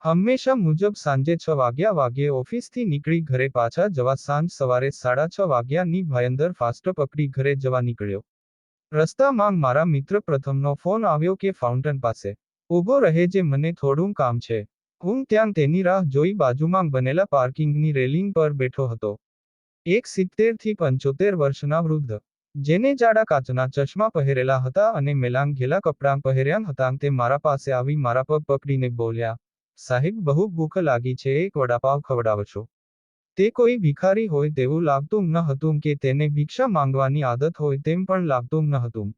હંમેશા મુજબ સાંજે 6 વાગ્યે ઓફિસથી નીકળી ઘરે પાછા જવા સાંજ સવારે 6:30 વાગ્યાની ભાયંદર ફાસ્ટ પકડી ઘરે જવા નીકળ્યો. રસ્તામાં મારા મિત્ર પ્રથમનો ફોન આવ્યો કે ફાઉન્ટન પાસે ઊભો રહેજે, મને થોડું કામ છે. હું ત્યાં તેની રાહ જોઈ બાજુમાં બનેલા પાર્કિંગની રેલિંગ પર બેઠો હતો. એક 70 થી 75 વર્ષના વૃદ્ધ, જેને જાડા કાચના ચશ્મા પહેરેલા હતા અને મેલાંગ ઘેલા કપડાં પહેર્યા હતા, તે મારા પાસે આવી મારા પગ પકડીને બોલ્યા, સાહેબ, બહુ ભૂખ લાગી છે, એક વડાપાવ ખવડાવશો? તે કોઈ ભિખારી હોય તેવું લાગતું ન હતું કે તેને ભિક્ષા માંગવાની આદત હોય તેમ પણ લાગતું ન હતું.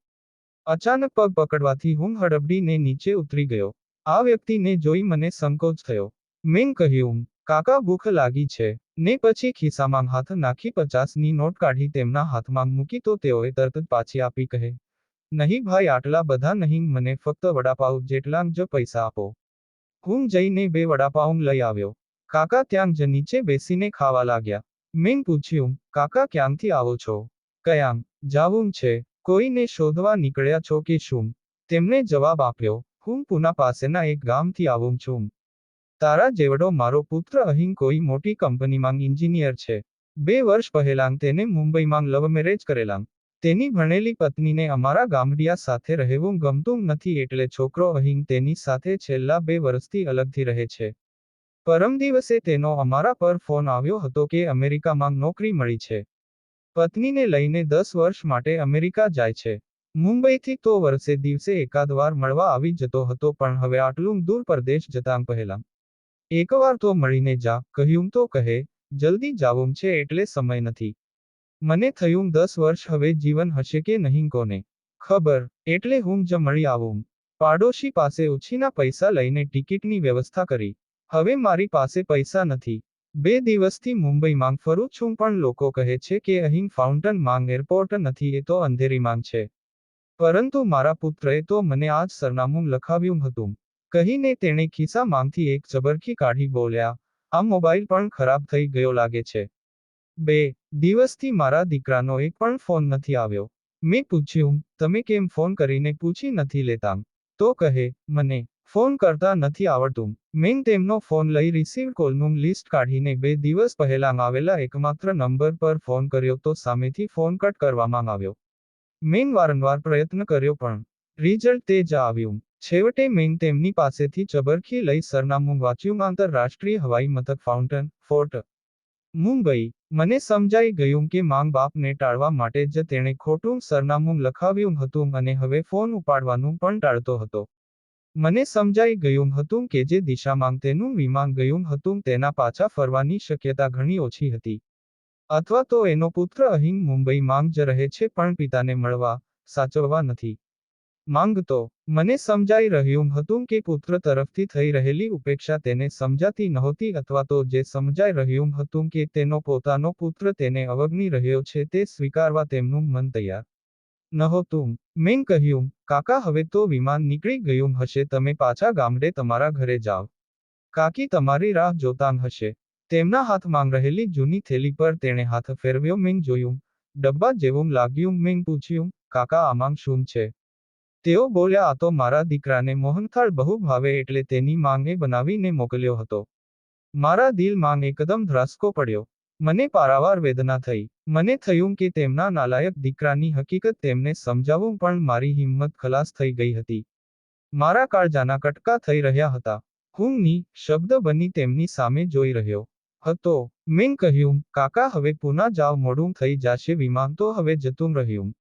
અચાનક પગ પકડવાથી હું હડબડીને નીચે ઉતરી ગયો. આ વ્યક્તિને જોઈ મને સંકોચ થયો. મેં કહ્યું, કાકા, ભૂખ લાગી છે. ને પછી ખિસ્સામાં હાથ નાખી 50ની નોટ કાઢી તેમના હાથમાં મૂકી તો તેઓએ તરત જ પાછી આપી કહે, નહીં ભાઈ, આટલા બધા નહીં, મને ફક્ત વડાપાવ જેટલા જ પૈસા આપો. હું જઈને 2 વડાપાઉં લઈ આવ્યો. કાકા ત્યાં જ નીચે બેસીને ખાવા લાગ્યા. મેં પૂછ્યું, કાકા, ક્યાંથી આવો છો? ક્યાં જાવું છે? કોઈને શોધવા નીકળ્યા છો કે શું? તેમણે જવાબ આપ્યો, હું પુના પાસેના એક ગામથી આવું છું. તારા જેવડો મારો પુત્ર અહીં કોઈ મોટી કંપનીમાં એન્જિનિયર છે. 2 વર્ષ પહેલાં તેને મુંબઈમાં લવ મેરેજ કરેલાં. તેની ભણેલી પત્નીને અમારા ગામડિયા સાથે રહેવું ગમતું નથી, એટલે છોકરો અહીં તેની સાથે છેલ્લા 2 વર્ષથી અલગથી રહે છે. પરમ દિવસે તેનો અમારા પર ફોન આવ્યો હતો કે અમેરિકામાં નોકરી મળી છે. પત્નીને લઈને 10 વર્ષ માટે અમેરિકા જાય છે. મુંબઈથી તો વર્ષે દિવસે એકાદ વાર મળવા આવી જતો હતો, પણ હવે આટલું દૂર પરદેશ જતાં પહેલાં એકવાર તો મળીને જા. કહ્યું તો કહે, જલ્દી જાવું છે એટલે સમય નથી. મને થયું 10 વર્ષ હવે જીવન હશે કે નહીં કોને ખબર, એટલે હું જ મળી આવું. પાડોશી પાસે ઉછીના પૈસા લઈને ટિકિટની વ્યવસ્થા કરી. હવે મારી પાસે પૈસા નથી. 2 દિવસથી મુંબઈમાં ફરું છું, પણ લોકો કહે છે કે અહીં ફાઉન્ટન માંગ એરપોર્ટ નથી, એ તો અંધેરીમાં છે. પરંતુ મારા પુત્રએ તો મને આ જ સરનામું લખાવ્યું હતું. કહીને તેણે ખિસ્સામાંથી એક ચબરખી કાઢી બોલ્યા, આ મોબાઈલ પણ ખરાબ થઈ ગયો લાગે છે. 2 દિવસથી મારા દીકરાનો એક પણ ફોન નથી આવ્યો. મેં પૂછ્યું, તમે કેમ ફોન કરીને પૂછી નથી લેતા? તો કહે, મને ફોન કરતા નથી આવડતું. મેં તેમનો ફોન લઈ રિસીવ કોલનું લિસ્ટ કાઢીને 2 દિવસ પહેલાં આવેલા એકમાત્ર નંબર પર ફોન કર્યો તો સામેથી ફોન કટ કરવામાં આવ્યો. મેં વારંવાર પ્રયત્ન કર્યો પણ રિઝલ્ટ તે જ આવ્યું. છેવટે મેં તેમની પાસેથી ચબરખી લઈ સરનામું વાંચ્યું, આંતરરાષ્ટ્રીય હવાઈ મથક ફાઉન્ટન, ફોર્ટ મુંબઈ. મને સમજાઈ ગયું કે માંગ બાપને ટાળવા માટે જ તેણે ખોટું સરનામું લખાવ્યું હતું અને હવે ફોન ઉપાડવાનું પણ ટાળતો હતો. મને સમજાઈ ગયું હતું કે જે દિશામાં તેનું વિમાન ગયું હતું તેના પાછા ફરવાની શક્યતા ઘણી ઓછી હતી. અથવા તો એનો પુત્ર અહીં મુંબઈમાં જ રહે છે, પણ પિતાને મળવા, સાચવવા નથી માંગતો. મને સમજાઈ રહ્યું હતું કે પુત્ર તરફથી થઈ રહેલી ઉપેક્ષા તેને સમજાતી નહોતી, અથવા તો જે સમજાઈ રહ્યું હતું કે તેનો પોતાનો પુત્ર તેને અવગણી રહ્યો છે તે સ્વીકારવા તેમનું મન તૈયાર નહોતું. મેં કહ્યું, કાકા, હવે તો વિમાન નીકળી ગયું હશે, તમે પાછા ગામડે તમારા ઘરે જાવ. કાકી તમારી રાહ જોતાં હશે. તેમના હાથમાં રહેલી જૂની થેલી પર તેણે હાથ ફેરવ્યો. મેં જોયું, ડબ્બા જેવું લાગ્યું. મેં પૂછ્યું, કાકા, આમાં શું છે? તેઓ બોલ્યા, આ તો મારા દીકરાને મોહનથાળ બહુ ભાવે એટલે તેની માંગે બનાવીને મોકલ્યો હતો. મારા દિલમાં એકદમ ધ્રાસકો પડ્યો. મને પારાવાર વેદના થઈ. મને થયું કે તેમના નાલાયક દીકરાની હકીકત તેમને સમજાવું, પણ મારી હિંમત ખલાસ થઈ ગઈ હતી. મારા કાળજાના કટકા થઈ રહ્યા હતા. હું શબ્દ બની તેમની સામે જોઈ રહ્યો હતો. મેં કહ્યું, કાકા, હવે પુના જાવ, મોડું થઈ જશે, વિમાન તો હવે જતું રહ્યું.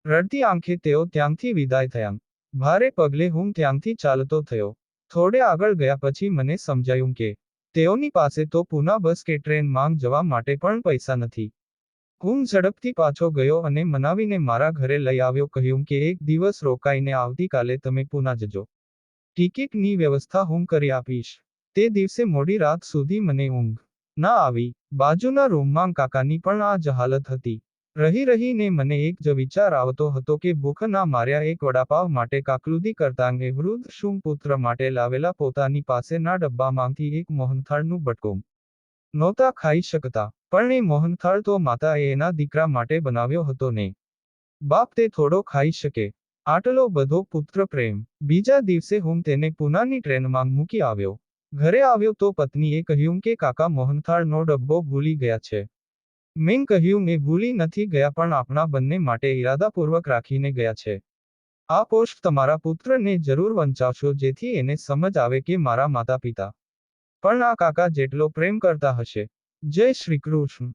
રડતી આંખે તેઓ ત્યાંથી વિદાય થયા. ભારે પગલે હું ત્યાંથી ચાલતો થયો. થોડે આગળ ગયા પછી મને સમજાયું કે તેઓની પાસે તો પુના બસ કે ટ્રેન માંગ જવા માટે પણ પૈસા નથી. હું ઝડપથી પાછો ગયો અને મનાવીને મારા ઘરે લઈ આવ્યો. કહ્યું કે એક દિવસ રોકાઈને આવતીકાલે તમે પુના જજો. ટિકિટની વ્યવસ્થા હું કરી આપીશ. તે દિવસે મોડી રાત સુધી મને ઊંઘ ના આવી. બાજુના રૂમમાં કાકાની પણ આ જ હાલત હતી. રહી રહીને મને એક જ વિચાર આવતો હતો કે ભૂખ ના માર્યા એક વડાપાવ માટે કાકલુદી કરતાં એ વૃદ્ધ શું પુત્ર માટે લાવેલા પોતાની પાસેના ડબ્બામાંથી એક મોહનથાળનું બટકું નહોતા ખાઈ શકતા. પણ એ મોહનથાળ તો માતાએ એના દીકરા માટે બનાવ્યો હતો ને. બાપ તે થોડો ખાઈ શકે? આટલો બધો પુત્ર પ્રેમ. બીજા દિવસે હું તેને પુનાની ટ્રેનમાં મૂકી આવ્યો. ઘરે આવ્યો તો પત્નીએ કહ્યું કે કાકા મોહનથાળનો ડબ્બો ભૂલી ગયા છે. મેં કહ્યું એ ભૂલી નથી ગયા પણ આપણા બંને માટે ઇરાદાપૂર્વક રાખીને ગયા છે. આ પોસ્ટ તમારા પુત્રને જરૂર વંચાવશો જેથી એને સમજ આવે કે મારા માતા પિતા પણ આ કાકા જેટલો પ્રેમ કરતા હશે. જય શ્રી કૃષ્ણ.